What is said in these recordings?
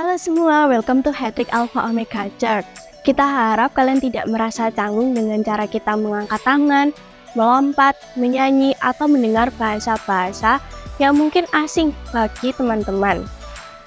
Halo semua, welcome to Hattrick Alpha Omega Chart. Kita harap kalian tidak merasa canggung dengan cara kita mengangkat tangan, melompat, menyanyi, atau mendengar bahasa-bahasa yang mungkin asing bagi teman-teman.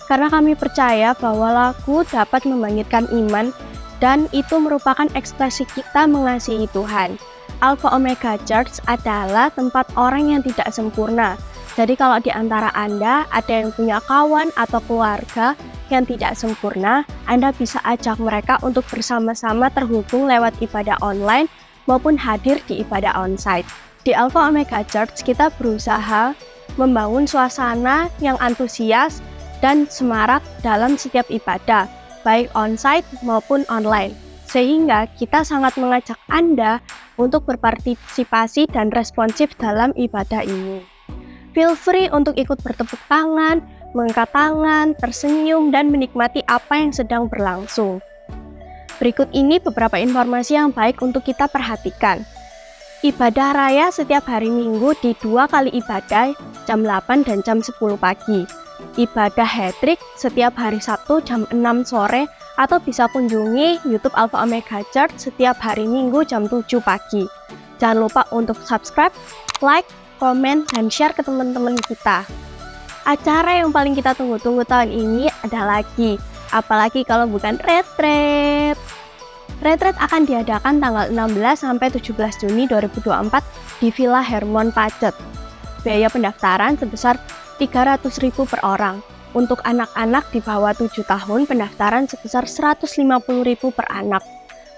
Karena kami percaya bahwa lagu dapat membangkitkan iman dan itu merupakan ekspresi kita mengasihi Tuhan. Alpha Omega Church adalah tempat orang yang tidak sempurna. Jadi kalau di antara Anda ada yang punya kawan atau keluarga yang tidak sempurna, Anda bisa ajak mereka untuk bersama-sama terhubung lewat ibadah online maupun hadir di ibadah onsite. Di Alpha Omega Church kita berusaha membangun suasana yang antusias dan semarak dalam setiap ibadah, baik onsite maupun online. Sehingga kita sangat mengajak Anda untuk berpartisipasi dan responsif dalam ibadah ini. Feel free untuk ikut bertepuk tangan, mengangkat tangan, tersenyum, dan menikmati apa yang sedang berlangsung. Berikut ini beberapa informasi yang baik untuk kita perhatikan. Ibadah raya setiap hari Minggu di 2 kali ibadah jam 8 dan jam 10 pagi. Ibadah Hattrick setiap hari Sabtu jam 6 sore atau bisa kunjungi YouTube Alpha Omega Church setiap hari Minggu jam 7 pagi. Jangan lupa untuk subscribe, like, komen, dan share ke teman-teman kita. Acara yang paling kita tunggu-tunggu tahun ini ada lagi, apalagi kalau bukan retret. Retret akan diadakan tanggal 16 sampai 17 Juni 2024 di Villa Hermon Pacet. Biaya pendaftaran sebesar Rp300.000 per orang. Untuk anak-anak di bawah 7 tahun, pendaftaran sebesar Rp150.000 per anak.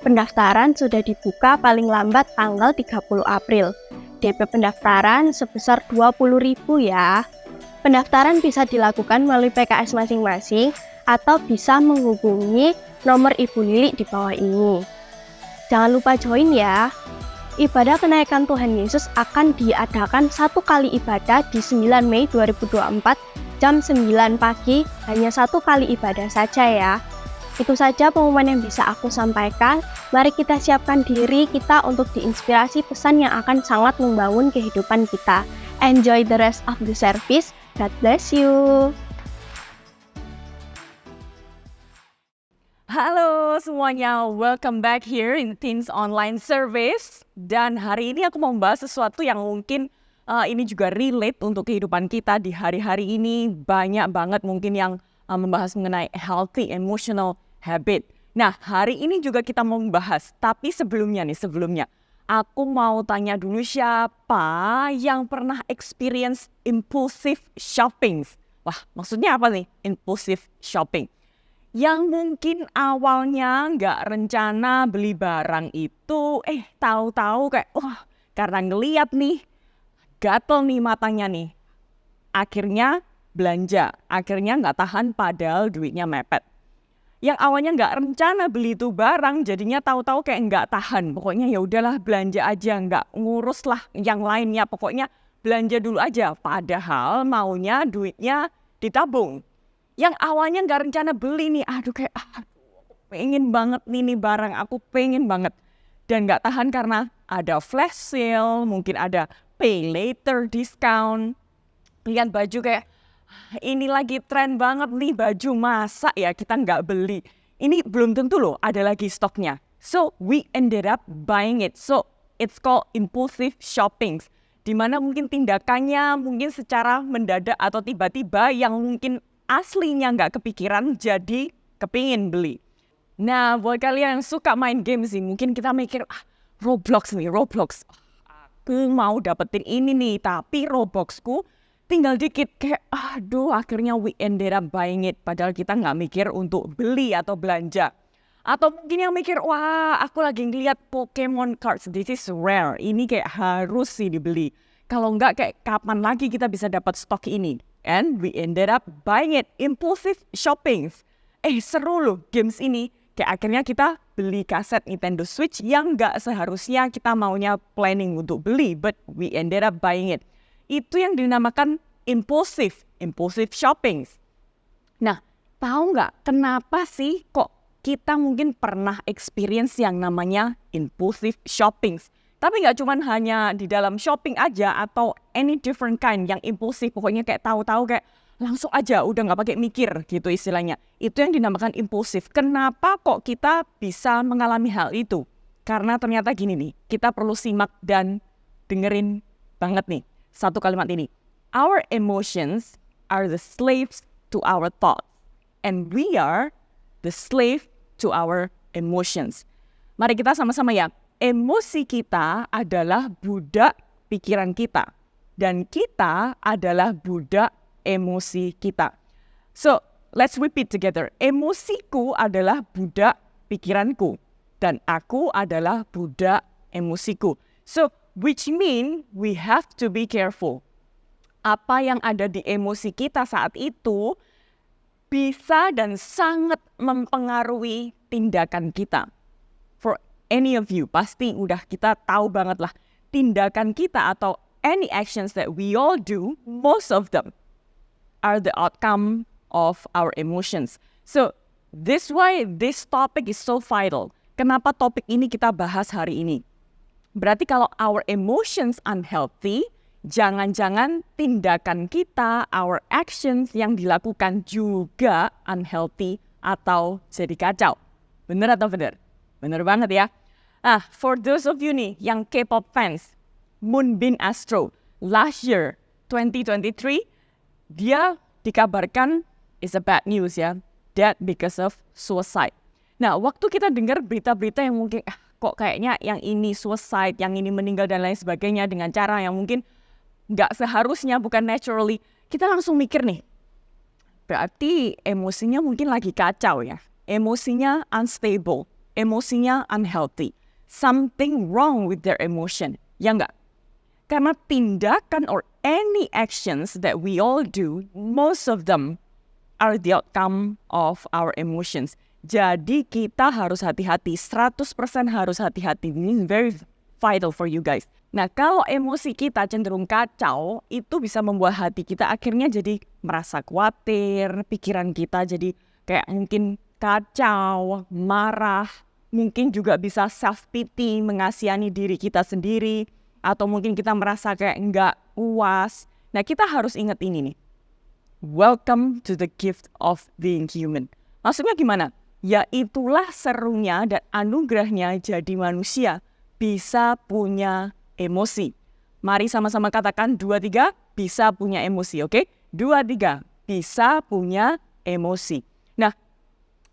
Pendaftaran sudah dibuka paling lambat tanggal 30 April. DP pendaftaran sebesar Rp20.000 ya. Pendaftaran bisa dilakukan melalui PKS masing-masing atau bisa menghubungi nomor Ibu Lili di bawah ini. Jangan lupa join ya. Ibadah kenaikan Tuhan Yesus akan diadakan 1 kali ibadah di 9 Mei 2024 jam 9 pagi, hanya 1 kali ibadah saja ya. Itu saja pengumuman yang bisa aku sampaikan. Mari kita siapkan diri kita untuk diinspirasi pesan yang akan sangat membangun kehidupan kita. Enjoy the rest of the service. God bless you. Halo semuanya, welcome back here in Teens Online Service. Dan hari ini aku mau membahas sesuatu yang mungkin ini juga relate untuk kehidupan kita di hari-hari ini. Banyak banget mungkin yang membahas mengenai healthy emotional habit. Nah, hari ini juga kita mau membahas, tapi sebelumnya, aku mau tanya dulu siapa yang pernah experience impulsive shopping? Wah, maksudnya apa nih impulsive shopping? Yang mungkin awalnya nggak rencana beli barang itu, tahu-tahu kayak, wah karena ngeliat nih, gatel nih matanya nih. Akhirnya belanja, akhirnya nggak tahan padahal duitnya mepet. Yang awalnya nggak rencana beli itu barang, jadinya tahu-tahu kayak nggak tahan. Pokoknya ya udahlah belanja aja, nggak ngurus lah yang lainnya. Pokoknya belanja dulu aja, padahal maunya duitnya ditabung. Yang awalnya nggak rencana beli nih, kayak pengen banget nih barang, aku pengen banget. Dan nggak tahan karena ada flash sale, mungkin ada pay later discount. Lihat baju kayak, ini lagi tren banget nih baju, masa ya kita nggak beli. Ini belum tentu loh ada lagi stoknya. So we ended up buying it. So it's called impulsive shopping. Dimana mungkin tindakannya mungkin secara mendadak atau tiba-tiba yang mungkin aslinya nggak kepikiran jadi kepingin beli. Nah buat kalian yang suka main game sih, mungkin kita mikir Roblox. Aku mau dapetin ini nih, tapi Robloxku tinggal dikit, kayak akhirnya we ended up buying it. Padahal kita nggak mikir untuk beli atau belanja. Atau mungkin yang mikir, wah aku lagi ngeliat Pokemon cards, this is rare, ini kayak harus sih dibeli. Kalau nggak kayak kapan lagi kita bisa dapat stok ini. And we ended up buying it, impulsive shopping. Seru loh games ini. Kayak akhirnya kita beli kaset Nintendo Switch yang nggak seharusnya kita maunya planning untuk beli, but we ended up buying it. Itu yang dinamakan impulsive shopping. Nah, tahu nggak kenapa sih kok kita mungkin pernah experience yang namanya impulsive shopping? Tapi nggak cuma hanya di dalam shopping aja atau any different kind yang impulsif. Pokoknya kayak tahu-tahu kayak, langsung aja udah nggak pakai mikir gitu istilahnya. Itu yang dinamakan impulsif. Kenapa kok kita bisa mengalami hal itu? Karena ternyata gini nih, kita perlu simak dan dengerin banget nih satu kalimat ini. Our emotions are the slaves to our thoughts, and we are the slave to our emotions. Mari kita sama-sama ya, emosi kita adalah budak pikiran kita, dan kita adalah budak emosi kita. So, let's repeat together. Emosiku adalah budak pikiranku, dan aku adalah budak emosiku. So, which mean we have to be careful. Apa yang ada di emosi kita saat itu bisa dan sangat mempengaruhi tindakan kita. For any of you, pasti udah kita tahu banget lah, tindakan kita atau any actions that we all do, most of them are the outcome of our emotions. So, this why this topic is so vital. Kenapa topik ini kita bahas hari ini? Berarti kalau our emotions unhealthy, jangan-jangan tindakan kita, our actions yang dilakukan juga unhealthy atau jadi kacau. Bener atau bener? Bener banget ya. For those of you nih yang K-pop fans, Moonbin Astro, last year, 2023, dia dikabarkan is a bad news ya, dead because of suicide. Nah, waktu kita dengar berita-berita yang mungkin kok kayaknya yang ini suicide, yang ini meninggal dan lain sebagainya dengan cara yang mungkin nggak seharusnya, bukan naturally, kita langsung mikir nih, berarti emosinya mungkin lagi kacau ya, emosinya unstable, emosinya unhealthy, something wrong with their emotion, ya nggak? Karena tindakan or any actions that we all do, most of them are the outcome of our emotions. Jadi kita harus hati-hati, 100% harus hati-hati. Ini very vital for you guys. Nah, kalau emosi kita cenderung kacau, itu bisa membuat hati kita akhirnya jadi merasa khawatir, pikiran kita jadi kayak mungkin kacau, marah, mungkin juga bisa self-pity, mengasihani diri kita sendiri, atau mungkin kita merasa kayak nggak puas. Nah, kita harus ingat ini nih. Welcome to the gift of being human. Maksudnya gimana? Ya itulah serunya dan anugerahnya jadi manusia, bisa punya emosi. Mari sama-sama katakan 2, 3, bisa punya emosi, oke? 2, 3, bisa punya emosi. Nah,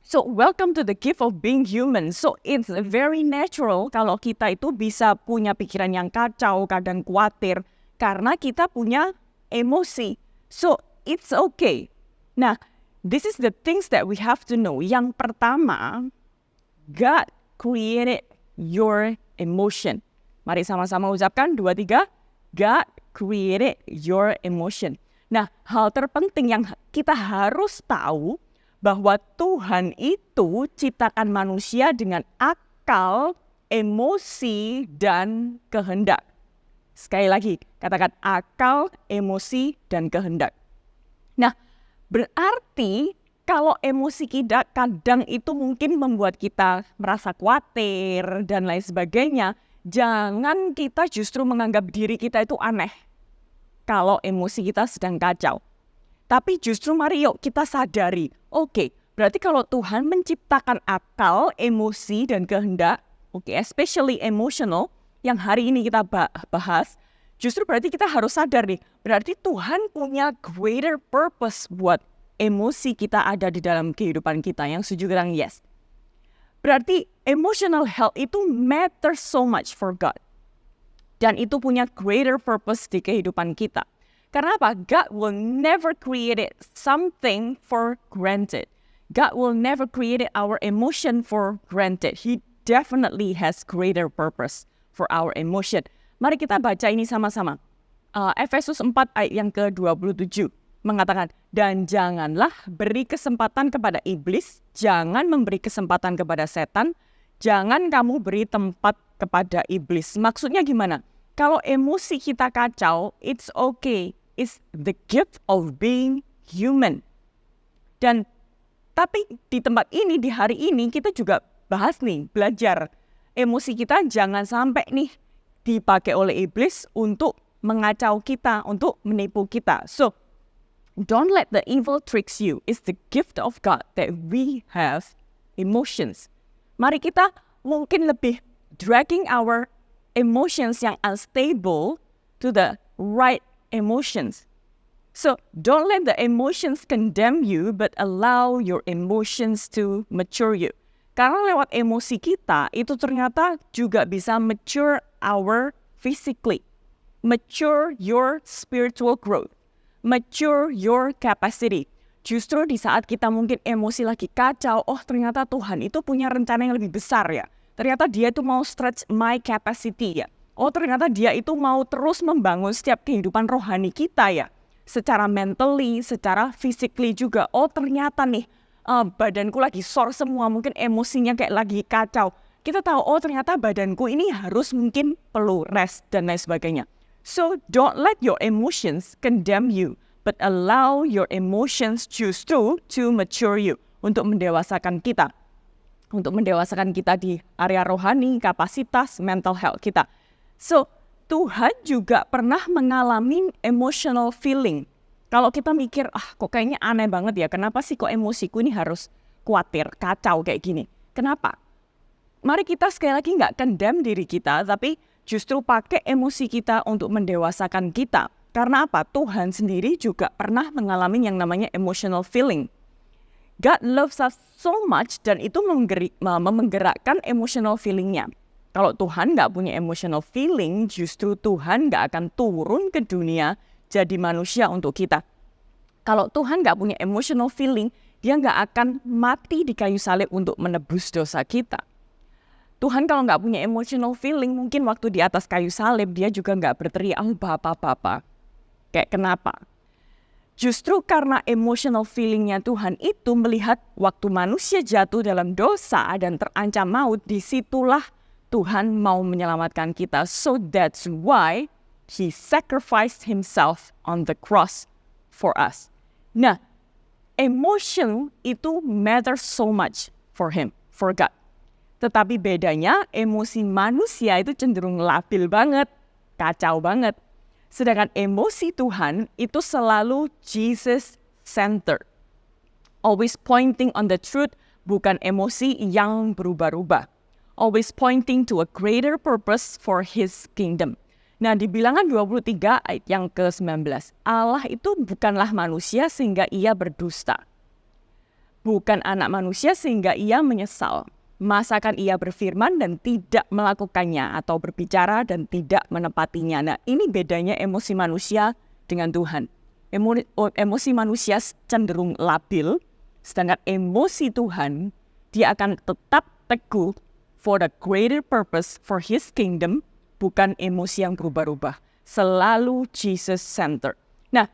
so welcome to the gift of being human. So it's very natural kalau kita itu bisa punya pikiran yang kacau, kadang khawatir, karena kita punya emosi. So it's okay. Nah, this is the things that we have to know. Yang pertama, God created your emotion. Mari sama-sama ucapkan 2, 3. God created your emotion. Nah, hal terpenting yang kita harus tahu bahwa Tuhan itu ciptakan manusia dengan akal, emosi, dan kehendak. Sekali lagi, katakan akal, emosi, dan kehendak. Nah, berarti kalau emosi kita kadang itu mungkin membuat kita merasa khawatir dan lain sebagainya, jangan kita justru menganggap diri kita itu aneh kalau emosi kita sedang kacau. Tapi justru mari yuk kita sadari, oke, berarti kalau Tuhan menciptakan akal, emosi, dan kehendak, especially emotional, yang hari ini kita bahas, justru berarti kita harus sadar nih, berarti Tuhan punya greater purpose buat emosi kita ada di dalam kehidupan kita. Yang setuju bilang yes. Berarti emotional health itu matters so much for God. Dan itu punya greater purpose di kehidupan kita. Karena apa? God will never create something for granted. God will never create our emotion for granted. He definitely has greater purpose for our emotion. Mari kita baca ini sama-sama. Efesus 4 ayat yang ke-27 mengatakan, dan janganlah beri kesempatan kepada iblis, jangan memberi kesempatan kepada setan, jangan kamu beri tempat kepada iblis. Maksudnya gimana? Kalau emosi kita kacau, it's okay. It's the gift of being human. Dan tapi di tempat ini, di hari ini, kita juga bahas nih, belajar. Emosi kita jangan sampai nih dipakai oleh iblis untuk mengacau kita, untuk menipu kita. So, Don't let the evil tricks you. It's the gift of God that we have emotions. Mari kita mungkin lebih dragging our emotions yang unstable to the right emotions. So don't let the emotions condemn you, but allow your emotions to mature you. Karena lewat emosi kita, itu ternyata juga bisa mature our physically. Mature your spiritual growth. Mature your capacity. Justru di saat kita mungkin emosi lagi kacau, oh ternyata Tuhan itu punya rencana yang lebih besar ya. Ternyata dia itu mau stretch my capacity ya. Oh ternyata dia itu mau terus membangun setiap kehidupan rohani kita ya. Secara mentally, secara physically juga. Oh ternyata nih badanku lagi sore semua, mungkin emosinya kayak lagi kacau. Kita tahu oh ternyata badanku ini harus mungkin perlu rest dan lain sebagainya. So don't let your emotions condemn you, but allow your emotions justru to mature you, untuk mendewasakan kita. Untuk mendewasakan kita di area rohani, kapasitas, mental health kita. So, Tuhan juga pernah mengalami emotional feeling. Kalau kita mikir, kok kayaknya aneh banget ya, kenapa sih kok emosiku ini harus khawatir, kacau kayak gini? Kenapa? Mari kita sekali lagi nggak condemn diri kita, tapi justru pakai emosi kita untuk mendewasakan kita. Karena apa? Tuhan sendiri juga pernah mengalami yang namanya emotional feeling. God loves us so much dan itu menggerakkan emotional feelingnya. Kalau Tuhan nggak punya emotional feeling, justru Tuhan nggak akan turun ke dunia jadi manusia untuk kita. Kalau Tuhan nggak punya emotional feeling, dia nggak akan mati di kayu salib untuk menebus dosa kita. Tuhan kalau nggak punya emotional feeling, mungkin waktu di atas kayu salib, dia juga nggak berteriak, Bapa. Kayak kenapa? Justru karena emotional feelingnya Tuhan itu melihat waktu manusia jatuh dalam dosa dan terancam maut, disitulah Tuhan mau menyelamatkan kita. So that's why He sacrificed Himself on the cross for us. Nah, emotion itu matters so much for Him, for God. Tetapi bedanya emosi manusia itu cenderung labil banget, kacau banget. Sedangkan emosi Tuhan itu selalu Jesus-centered. Always pointing on the truth, bukan emosi yang berubah-ubah. Always pointing to a greater purpose for His kingdom. Nah di Bilangan 23 ayat yang ke-19, Allah itu bukanlah manusia sehingga ia berdusta. Bukan anak manusia sehingga ia menyesal. Masakan ia berfirman dan tidak melakukannya, atau berbicara dan tidak menepatinya. Nah ini bedanya emosi manusia dengan Tuhan. Emosi manusia cenderung labil, sedangkan emosi Tuhan, dia akan tetap teguh for the greater purpose for His kingdom, bukan emosi yang berubah-ubah. Selalu Jesus-centered. Nah,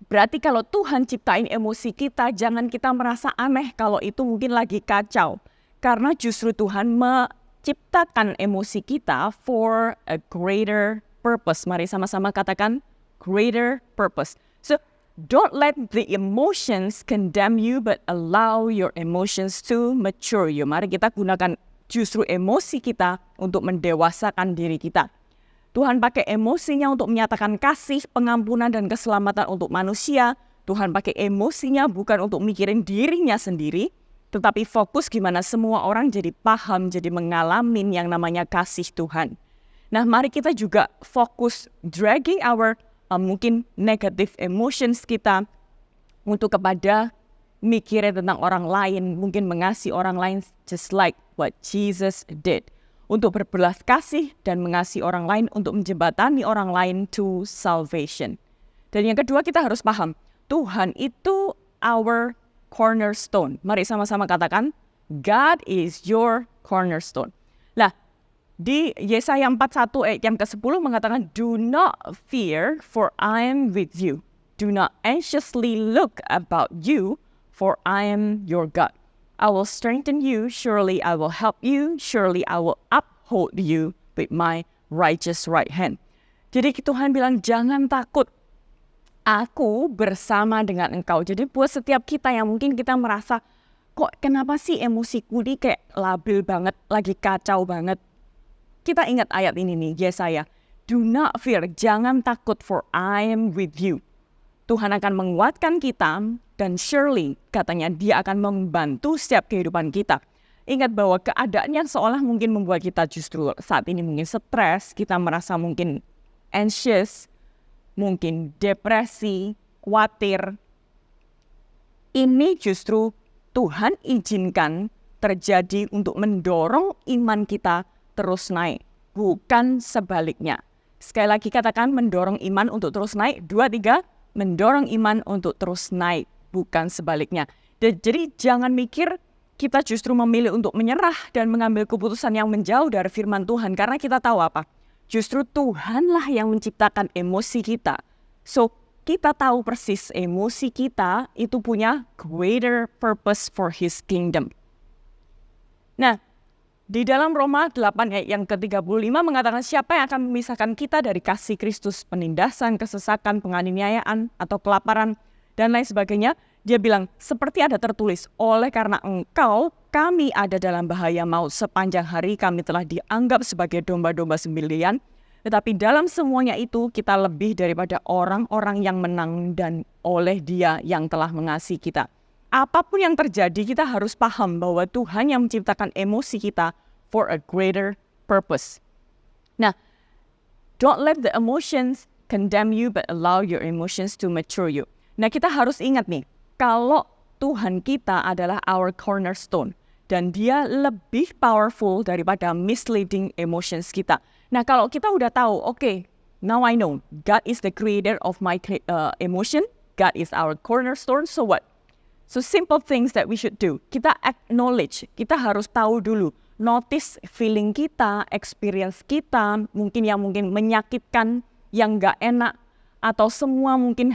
berarti kalau Tuhan ciptain emosi kita, jangan kita merasa aneh kalau itu mungkin lagi kacau. Karena justru Tuhan menciptakan emosi kita for a greater purpose. Mari sama-sama katakan greater purpose. So, don't let the emotions condemn you, but allow your emotions to mature you. Mari kita gunakan justru emosi kita untuk mendewasakan diri kita. Tuhan pakai emosinya untuk menyatakan kasih, pengampunan, dan keselamatan untuk manusia. Tuhan pakai emosinya bukan untuk mikirin dirinya sendiri, tetapi fokus gimana semua orang jadi paham, jadi mengalami yang namanya kasih Tuhan. Nah, mari kita juga fokus dragging our mungkin negative emotions kita untuk kepada mikirin tentang orang lain, mungkin mengasihi orang lain just like what Jesus did. Untuk berbelas kasih dan mengasihi orang lain, untuk menjembatani orang lain to salvation. Dan yang kedua kita harus paham, Tuhan itu our cornerstone. Mari sama-sama katakan, God is your cornerstone. Nah, di Yesaya 41 ayat yang ke-10 mengatakan, do not fear, for I am with you. Do not anxiously look about you, for I am your God. I will strengthen you, surely I will help you, surely I will uphold you with my righteous right hand. Jadi Tuhan bilang, jangan takut. Aku bersama dengan engkau. Jadi buat setiap kita yang mungkin kita merasa, kok kenapa sih emosiku ini kayak labil banget, lagi kacau banget. Kita ingat ayat ini nih, Yesaya. Do not fear, jangan takut, for I am with you. Tuhan akan menguatkan kita, dan surely katanya dia akan membantu setiap kehidupan kita. Ingat bahwa keadaan yang seolah mungkin membuat kita justru saat ini mungkin stres, kita merasa mungkin anxious, mungkin depresi, khawatir. Ini justru Tuhan izinkan terjadi untuk mendorong iman kita terus naik, bukan sebaliknya. Sekali lagi katakan mendorong iman untuk terus naik. 2, 3, mendorong iman untuk terus naik, bukan sebaliknya. Jadi jangan mikir kita justru memilih untuk menyerah dan mengambil keputusan yang menjauh dari firman Tuhan. Karena kita tahu apa? Justru Tuhanlah yang menciptakan emosi kita. So, kita tahu persis emosi kita itu punya greater purpose for His kingdom. Nah, di dalam Roma 8 ayat yang ke-35 mengatakan siapa yang akan memisahkan kita dari kasih Kristus, penindasan, kesesakan, penganiayaan, atau kelaparan, dan lain sebagainya. Dia bilang, seperti ada tertulis, oleh karena engkau, kami ada dalam bahaya maut. Sepanjang hari kami telah dianggap sebagai domba-domba sembelihan. Tetapi dalam semuanya itu kita lebih daripada orang-orang yang menang dan oleh Dia yang telah mengasihi kita. Apapun yang terjadi kita harus paham bahwa Tuhan yang menciptakan emosi kita for a greater purpose. Nah, don't let the emotions condemn you but allow your emotions to mature you. Nah, kita harus ingat nih, kalau Tuhan kita adalah our cornerstone dan Dia lebih powerful daripada misleading emotions kita. Nah, kalau kita udah tahu, okay, now I know God is the creator of my emotion, God is our cornerstone, so what? So simple things that we should do. Kita acknowledge, kita harus tahu dulu, notice feeling kita, experience kita, mungkin yang mungkin menyakitkan, yang gak enak, atau semua mungkin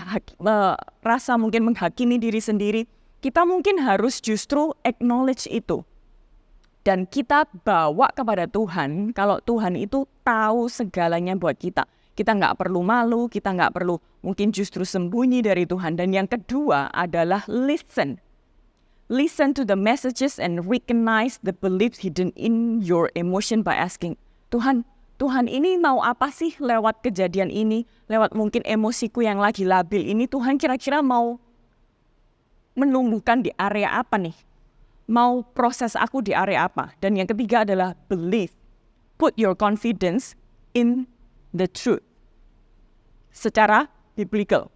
rasa mungkin menghakimi diri sendiri. Kita mungkin harus justru acknowledge itu. Dan kita bawa kepada Tuhan, kalau Tuhan itu tahu segalanya buat kita. Kita nggak perlu malu, kita nggak perlu mungkin justru sembunyi dari Tuhan. Dan yang kedua adalah listen. Listen to the messages and recognize the beliefs hidden in your emotion by asking, Tuhan ini mau apa sih lewat kejadian ini, lewat mungkin emosiku yang lagi labil ini, Tuhan kira-kira mau menumbuhkan di area apa nih? Mau proses aku di area apa? Dan yang ketiga adalah believe. Put your confidence in the truth. Secara biblical.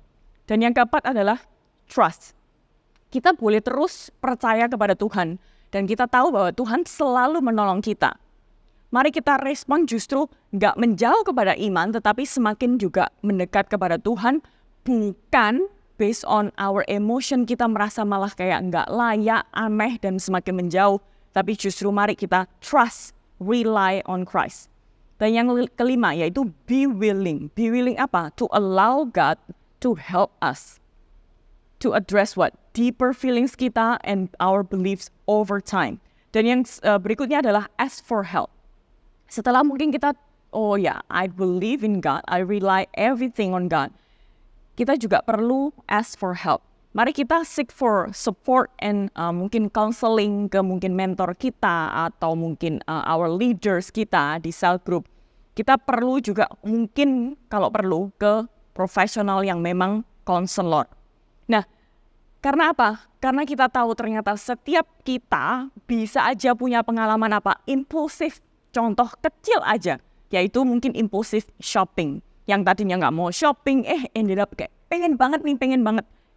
Dan yang keempat adalah trust. Kita boleh terus percaya kepada Tuhan. Dan kita tahu bahwa Tuhan selalu menolong kita. Mari kita respon justru nggak menjauh kepada iman, tetapi semakin juga mendekat kepada Tuhan. Bukan based on our emotion kita merasa malah kayak nggak layak, aneh, dan semakin menjauh. Tapi justru mari kita trust, rely on Christ. Dan yang kelima yaitu be willing. Be willing apa? To allow God to help us. To address what? Deeper feelings kita and our beliefs over time. Dan yang berikutnya adalah ask for help. Setelah mungkin kita, I believe in God, I rely everything on God. Kita juga perlu ask for help. Mari kita seek for support and mungkin counseling ke mungkin mentor kita atau mungkin our leaders kita di cell group. Kita perlu juga mungkin kalau perlu ke profesional yang memang konselor. Nah, karena apa? Karena kita tahu ternyata setiap kita bisa aja punya pengalaman apa? Impulsif. Contoh kecil aja, yaitu mungkin impulsif shopping. Yang tadinya nggak mau shopping, ended up kayak pengen banget,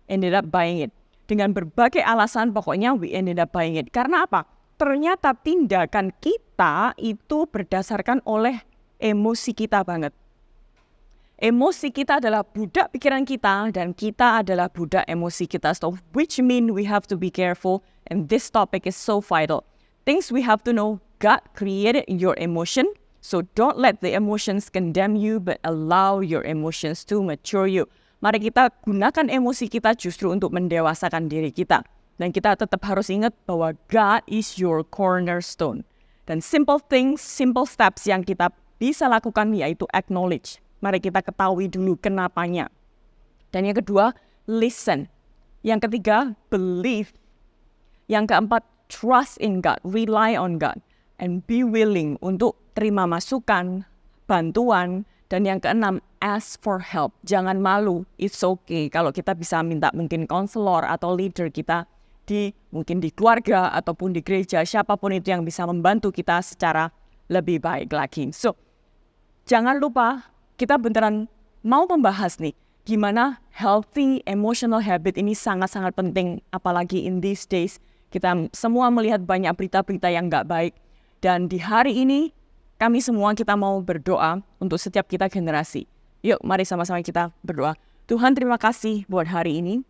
ended up buying it. Dengan berbagai alasan, pokoknya we ended up buying it. Karena apa? Ternyata tindakan kita itu berdasarkan oleh emosi kita banget. Emosi kita adalah budak pikiran kita, dan kita adalah budak emosi kita. So, which mean we have to be careful, and this topic is so vital. Things we have to know, God created your emotion, so don't let the emotions condemn you, but allow your emotions to mature you. Mari kita gunakan emosi kita justru untuk mendewasakan diri kita. Dan kita tetap harus ingat bahwa God is your cornerstone. Dan simple things, simple steps yang kita bisa lakukan yaitu acknowledge. Mari kita ketahui dulu kenapanya. Dan yang kedua, listen. Yang ketiga, believe. Yang keempat, trust in God, rely on God. And be willing untuk terima masukan, bantuan. Dan yang keenam, ask for help. Jangan malu, it's okay. Kalau kita bisa minta mungkin konselor atau leader kita mungkin di keluarga ataupun di gereja, siapapun itu yang bisa membantu kita secara lebih baik lagi. So, jangan lupa kita beneran mau membahas nih, gimana healthy emotional habit ini sangat-sangat penting, apalagi in these days. Kita semua melihat banyak berita-berita yang nggak baik. Dan di hari ini, kami semua kita mau berdoa untuk setiap kita generasi. Yuk, mari sama-sama kita berdoa. Tuhan, terima kasih buat hari ini.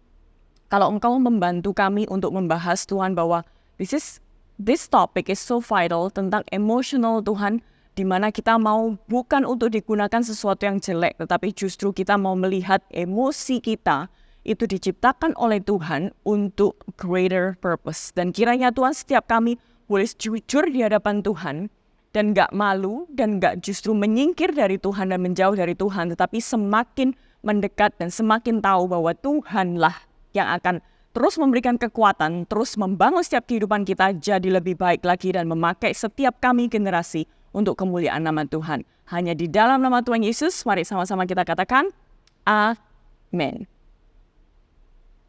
Kalau Engkau membantu kami untuk membahas Tuhan bahwa this topic is so vital tentang emotional Tuhan, di mana kita mau bukan untuk digunakan sesuatu yang jelek, tetapi justru kita mau melihat emosi kita itu diciptakan oleh Tuhan untuk greater purpose. Dan kiranya Tuhan setiap kami boleh jujur di hadapan Tuhan, dan gak malu, dan gak justru menyingkir dari Tuhan dan menjauh dari Tuhan, tetapi semakin mendekat dan semakin tahu bahwa Tuhanlah yang akan terus memberikan kekuatan, terus membangun setiap kehidupan kita jadi lebih baik lagi dan memakai setiap kami generasi untuk kemuliaan nama Tuhan. Hanya di dalam nama Tuhan Yesus, mari sama-sama kita katakan, Amin.